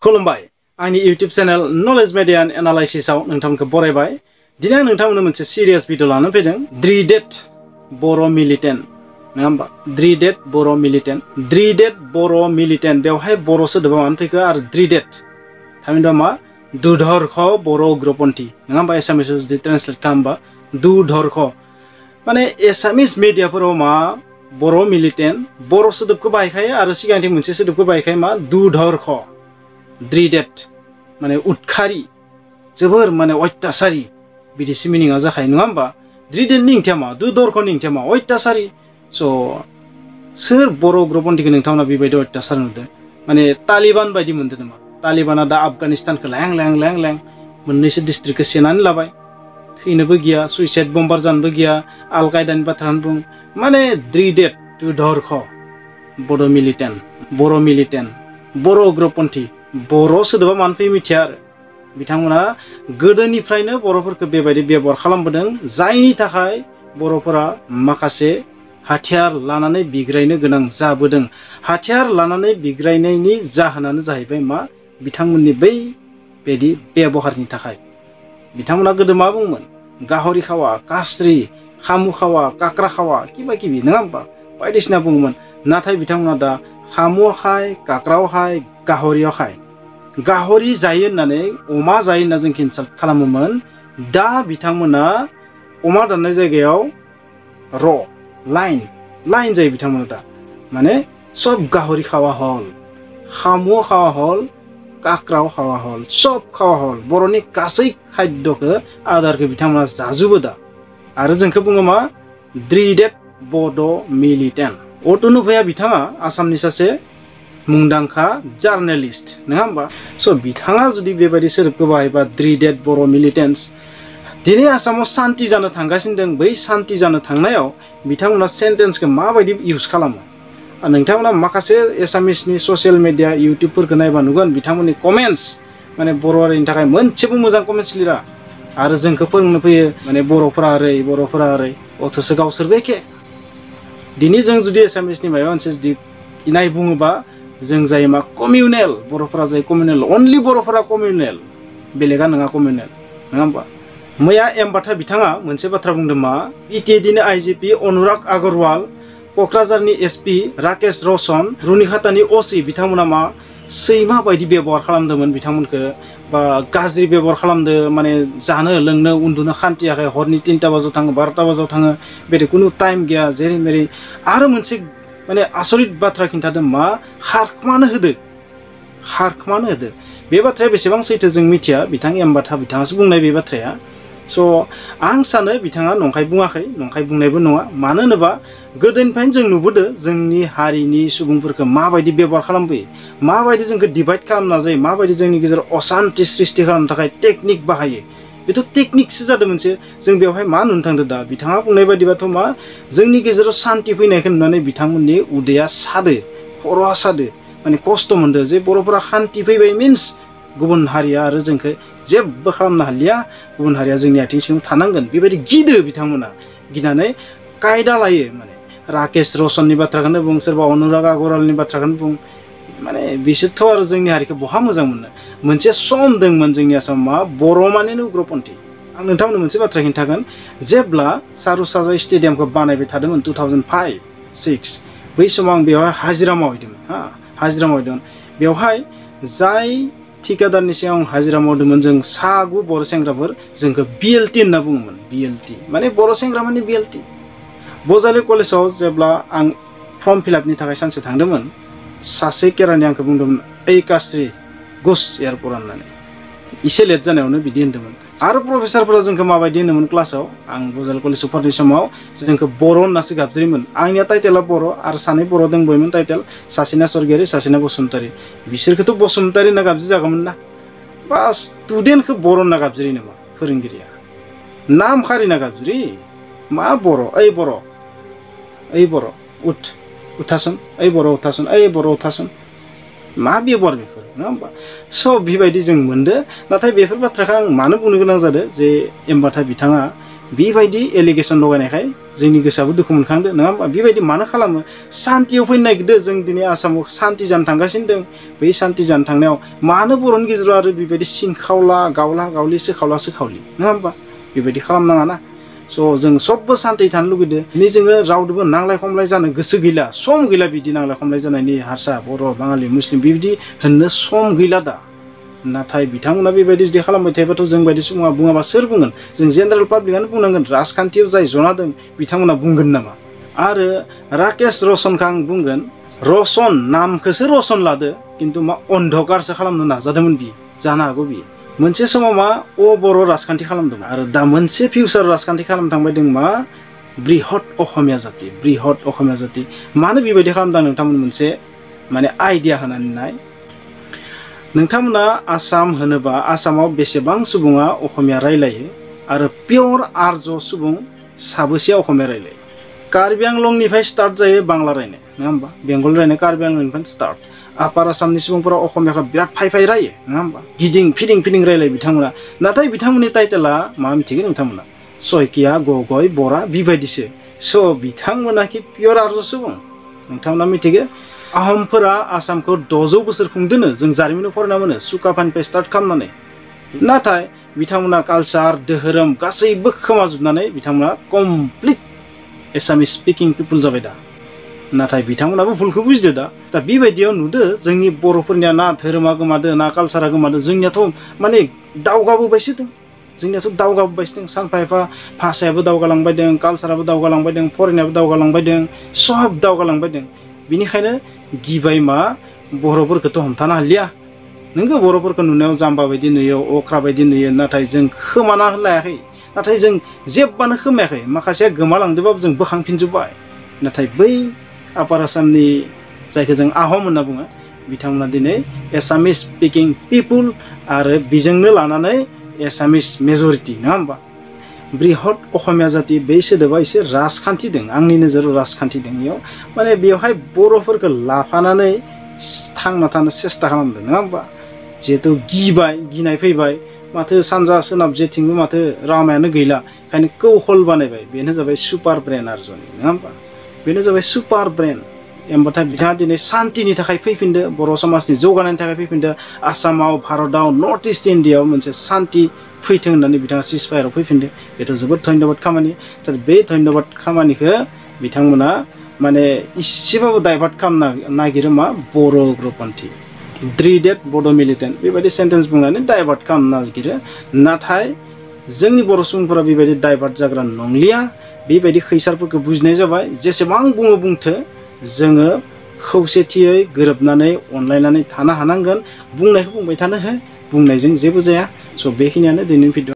खुलुमबाय आंनि YouTube channel knowledge media and एनालाइसिसआव नोंथांमोनखौ बरायबाय। दिनै आं नोंथांमोननो मोनसे सिरियास भिडिअ लानानै फैदों। द्रिडेट बर' मिलिटेन्ट नङा होमबा? द्रिडेट बर' मिलिटेन्ट, द्रिडेट बर' मिलिटेन्ट बेवहाय बर' सोदोबा मानो फैखो आरो द्रिडेट थामहिनबा मा? दुधर्ख बर' उग्रपन्थी नङा होमबा? एसामिसाव जुदि ट्रेन्सलेट खालामबा दुधर्ख माने एसामिस मिडियाफोराव मा बर' मिलिटेन्ट बर' सोदोबखौ बाहायखायो आरो सिगांथिं मोनसे सोदोबखौ बाहायखायो मा? दुधर्ख द्रिडेट माने उदखारि जोबोर माने अत्याचारी बिदिसो मिनिङा जाखायो नङा होमबा? द्रिडेटनि ओंथिया मा? दुधर्खनि ओंथिया मा? अत्याचारी। स' सोर बर' उग्रपन्थीखौ नोंथांमोना बेबायदि अत्याचार नुदों? माने तालिबान बायदि मोनदों नामा? तालिबाना दा आफगानिस्तानखौ लें लें मोननैसो डिस्ट्रिक्टखौ सेनानै लाबाय, थैनोबो गिया, सुइसाइड बम्बार जानोबो गिया, आल कायदानि बाथ्राखौनो बुं। माने द्रिडेट दुधर्ख बर' मिलिटेन्ट बर' उग्रपन्थी बर' सोदोबा मानो फैयो मिथिया आरो बिथांमोना गोदोनिफ्रायनो बर'फोरखौ बेबायदि बेबहार खालामबोदों, जायनि थाखाय बर'फोरा माखासे हाथियार लानानै बिग्रायनो गोनां जाबोदों। हाथियार लानानै बिग्रायनायनि जाहोनानो जाहैबाय मा? बिथांमोननि बै बायदि बेबहारनि थाखाय। बिथांमोना गोदो मा बुङोमोन? गाहरि खावा, कास्रि, खामु खावा, काक्रा खावा, किबा किबि नङा होमबा? बायदिसिना बुङोमोन। नाथाय बिथांमोना दा खामु खाय, काक्राव खाय, गाहरियाव खाय। गाहरि जायो होननानै अमा जायो होनना जों इनसाल्ट खालामोमोन। दा बिथांमोना अमा दाननाय जायगायाव लाइन जायो बिथांमोना दा। माने सब गाहरि खावा हल, खामु खावा हल, काक्राव खावा हल, सब खावा हल, बर'नि गासै खाद्यखौ आदारखौ बिथांमोना जाजोबो दा। आरो जोंखौ बुङो मा? द्रिडेट बड' मिलिटेन्ट। अट'नुभाया बिथाङा आसामनि सासे मुंदांखा जार्नेलिस्ट नङा होमबा? स' बिथाङा जुदि बेबायदि सोदोबखौ बाहायबा द्रिडेट बर' मिलिटेन्टस, दिनै आसामाव सान्ति जानो थांगासिनो दं। बै सान्ति जानो थांनायाव बिथांमोना सेन्टेन्सखौ माबायदि इउज खालामो? नोंथांमोना माखासे एसामिसनि ससियेल मिडिया इउटुबफोरखौ नायबा नुगोन बिथांमोननि कमेन्ट्स माने बर' हारिनि थाखाय मोनसेबो मोजां कमेन्ट्स लिरा आरो जोंखौ फोरोंनो फैयो माने बर'फोरा ओरै अथ'सो गावसोरबो एखे। दिनै जों जुदि एसामिसनि माबा मोनसे जुदि इनाय बुङोबा जों जायो मा? कमिउनेल। बर'फोरा जायो कमिउनेल, अनलि बर'फोरा कमिउनेल, बेलेगा नङा कमिउनेल नङा होमबा? मैया एमबाथा बिथाङा मोनसे बाथ्रा बुंदों मा? बिटिएडिनि आइजिपि अनुराग आगरवाल, क'क्राझारनि एसपि राकेश रौशन, रुनिखातानि असि बिथांमोना मा सैमा बायदि बेबहार खालामदोंमोन बिथांमोनखौ, बा गाज्रि बेबहार खालामदो, माने जानो लोंनो उन्दुनो खान्थियाखै, हरनि 3टा बाजायाव थाङो, 12टा बाजायाव थाङो, बेदि खुनु टाइम गैया, जेरै मेरै। आरो मोनसे माने आसरित बाथ्रा खिन्थादों मा? खारखोमानो होदो। बे बाथ्राया बेसेबां सैथो जों मिथिया, बिथां एमबाथा बिथाङासो बुंनाय बे बाथ्राया। स' आं सानो बिथाङा नंखाय बुङाखै, नंखाय बुंनायबो नङा। मानो होनोबा गोदोनिफ्रायनो जों नुबोदों जोंनि हारिनि सुबुंफोरखौ माबायदि बेबहार खालामबोयो, माबायदि जोंखौ डिभाइड खालामना जायो, माबायदि जोंनि गेजेराव असान्ति सृष्टि खालामनो थाखाय टेकनिक बाहायो। बेथ' टेकनिकसो जादों मोनसे। जों बेवहाय मा नुनो थांदों दा? बिथाङा बुंनाय बायदिबाथ' मा? जोंनि गेजेराव सान्ति फैनायखौ नुनानै बिथांमोननि उदैया सादो, खर'आ सादो, माने खस्थ' मोनदों जे बर'फोरा शान्ति फैबाय मिन्स गुबुन हारिया आरो जोंखौ जेबो खालामनो हालिया, गुबुन हारिया जोंनि आथिं सिङाव थानांगोन, बेबायदि गिदो बिथांमोना। गिनानै कायदा लायो। माने राकेश रौशननि बाथ्राखौनो बुं, सोरबा अनुराग आगरवालनि बाथ्राखौनो बुं, माने बिसोरथ' आरो जोंनि हारिखौ बहा मोजां मोनो। मोनसे सम दंमोन जोंनि आसामाव मा? बर' मानेनो उग्रपन्थी। आं नोंथांमोननो मोनसे बाथ्रा खिन्थागोन। जेब्ला सारुसाजाय स्टेडियामखौ बानायबाय थादोंमोन 2005-06, बै समाव आं बेवहाय हाजिरा मावहैदोंमोन। बेवहाय जाय ठिकादारनि सायाव आं हाजिरा मावदोंमोन, जों 6 बर' सेंग्राफोर, जोंखौ बिएलटि होनना बुङोमोन। बिएलटि माने बर' सेंग्रा माने बिएलटि। बजालि कलेजाव जेब्ला आं फर्म फिलआपनि थाखाय सानसे थांदोंमोन, सासे केरानि आंखौ बुंदोंमोन, ओइ कास्रि गुस एयारपर्ट होननानै। एसे लेट जानायावनो बिदि होन्दोंमोन। आरो प्रफेसारफोरा जोंखौ माबायदि होनोमोन क्लासाव? आं बजालि कलेजाव फरायनाय समाव जोंखौ बर' होननासो गाबज्रियोमोन। आंनिया टाइटेला बर' आरो 2 बर' दंबायोमोन टाइटेल, सासेना स्वर्गियारि, सासेना बसुमतारी। बिसोरखौथ' बसुमतारी होनना गाबज्रि जागौमोन ना? बा स्टुडेन्टखौ बर' होनना गाबज्रियो नामा फोरोंगिरिया? नाम खारिना गाबज्रि मा बर'? ओइ बर' उथासन, ओइ बर' उथासन, मा बेबहार बेफोर नङा होमबा? स' बेबायदि जों मोनदो। नाथाय बेफोर बाथ्राखौ आं मानो बुंनो गोनां जादों जे एमबाथा बिथाङा बेबायदि एलिगेसन लगायनायखाय जोंनि गोसोआबो दुखु मोनखांदो नङा होमबा बेबायदि मानो खालामो सान्तियाव फैनो नागिरदो जों दिनै आसामाव सान्ति जानो थांगासिनो दं बै सान्ति जानो थांनायाव मानो बर'नि गेजेराव आरो बेबायदि सिनखावला गावला गावलि सोखावला सोखावलि नङा होमबा बेबायदि खालामनाङा ना स' जों सबबो सान्ति थानो लुगैदो दिनै जोङो रावदोबो नांलाय खमलाय जानो गोसो गैला सम गैला बिदि नांलाय खमलाय जानायनि हारसा बर' बाङालि मुस्लिम बिबायदि होननो सम गैला दा नाथाय बिथांमोना बेबायदि जुदि खालामबाय थायोबाथ' जों बायदि सुबुङा बुङाबा सोर बुंगोन जों जेनेरेल पाब्लिकआनो बुंनांगोन राजखान्थियाव जाय जना दं बिथांमोना बुंगोन नामा आरो राकेश रशनखौ आं बुंगोन रशन नामखौसो रशन लादो खिन्थु मा अन्धकारसो खालामनो नाजादोंमोन बियो जानो हागौ बियो मोनसे समाव मा बर' राजखान्थि खालामदोंमोन आरो दा मोनसे फिउचार राजखान्थि खालामनो थांबाय दं मा बृहत अखमिया जाति मानो बेबायदि खालामदों नोंथांमोन मोनसे माने आइडिया होनानै नाय नोंथांमोना आसाम होनोबा आसामाव बेसेबां सुबुङा अखमिया रायलायो आरो पियर आर्य सुबुं साबेसे अखमिया रायलायो कार्बि आंलंनिफ्राय स्टार्ट जायो बांला रायनाय नङा होमबा बेंगल रायनाय कार्बि आंलंनिफ्राय स्टार्ट आपार आसामनि सुबुंफोरा अखमियाखौ बिराद फाय रायो नङा होमबा गिदिं फिदिं रायलायो बिथांमोना नाथाय बिथांमोननि टाइटेला मा मिथिगोन नोंथांमोना सयकिया गगय बरा बेबायदिसो स' बिथांमोना कि पियर आर्य सुबुं नोंथांमोना मिथिगो आहमफोरा आसामखौ 600 बोसोर खुंदोनो जों जारिमिनाव फरायना मोनो सुकाफानिफ्राय स्टार्ट खालामनानै नाथाय बिथांमोना कालचार धोरोम गासैबो खोमाजोबनानै बिथांमोना कमप्लिट एसामिस स्पिकिं पिपुल जाबाय दा नाथाय बिथांमोनाबो भुलखौ बुजिदो दा बेबायदियाव नुदो जोंनि बर'फोरनिया ना धोरोमा गोमादो ना कालचारा गोमादो जोंनियाथ' माने दावगाबोबायसो दं जोंनियाथ' दावगाबोबायसो दं सानफा एफा भाषायाबो दावगालांबाय दं कालचाराबो दावगालांबाय दं फरायनायाबो दावगालांबाय दं सब दावगालांबाय दं बिनिखायनो गिबाय मा बर'फोरखौथ' हमथानो हालिया नोंगो बर'फोरखौ नुनायाव जाम्बा बायदि नुयो अख्रा बायदि नुयो नाथाय जों खोमाना लायाखै नाथाय जों जेबबानो खोमायाखै माखासेया गोमालांदोंबाबो जों बोखांफिनजोब्बाय नाथाय बै आपार आसामनि जायखौ जों आहम होनना बुङो बिथांमोना दिनै एसामिस स्पिकिं पिपुल आरो बिजोंनो लानानै एसामिस मेजरिटि नङा होमबा बृहत अखमिया जाति बे सोदोबा एसे राजखान्थि दं आंनि नोजोराव राजखान्थि दं बेयाव माने बेवहाय बर'फोरखौ लाफानानै थांना थानो सेस्था खालामदों नङा होमबा जिहेतु गिनाय फैबाय माथो सानजा सोनाब जेथिंबो माथो रामायानो गैला ओंखायनो कौशल बानायबाय बेनो जाबाय सुपार ब्रेन आर्यनि नङा होमबा बेनो जाबाय सुपार ब्रेन होमबाथाय बिथाङा दिनै सान्तिनि थाखाय फैफिनदो बर' समाजनि जौगानायनि थाखाय फैफिनदो आसामाव भारतआव नर्थ इस्ट इण्डियाआव मोनसे सान्ति फैथों होननानै बिथाङा सिजफायाराव फैफिनदो बेथ' जोबोद धन्यबाद खामानि दा बे धन्यबाद खामानिखौ बिथांमोना माने इसेबाबो डाइभार्ट खालामनो नागिरो मा बर' उग्रपन्थी द्रिडेड बड' मिलिटेन्ट बेबायदि सेन्टेन्स बुंनानै डाइभार्ट खालामनो नागिरो नाथाय जोंनि बर' सुबुंफोरा बेबायदि डाइभार्ट जाग्रा नंलिया बेबायदि खैसारफोरखौ बुजिनाय जाबाय जेसेबां बुङो बुंथो जोङो खौसेथियै गोरोबनानै अनलायनानै थानो हानांगोन बुंनायखौ बुंबाय थानो हो बुंनायजों जेबो जाया स' बेखिनियानो दिनैनि भिडिअ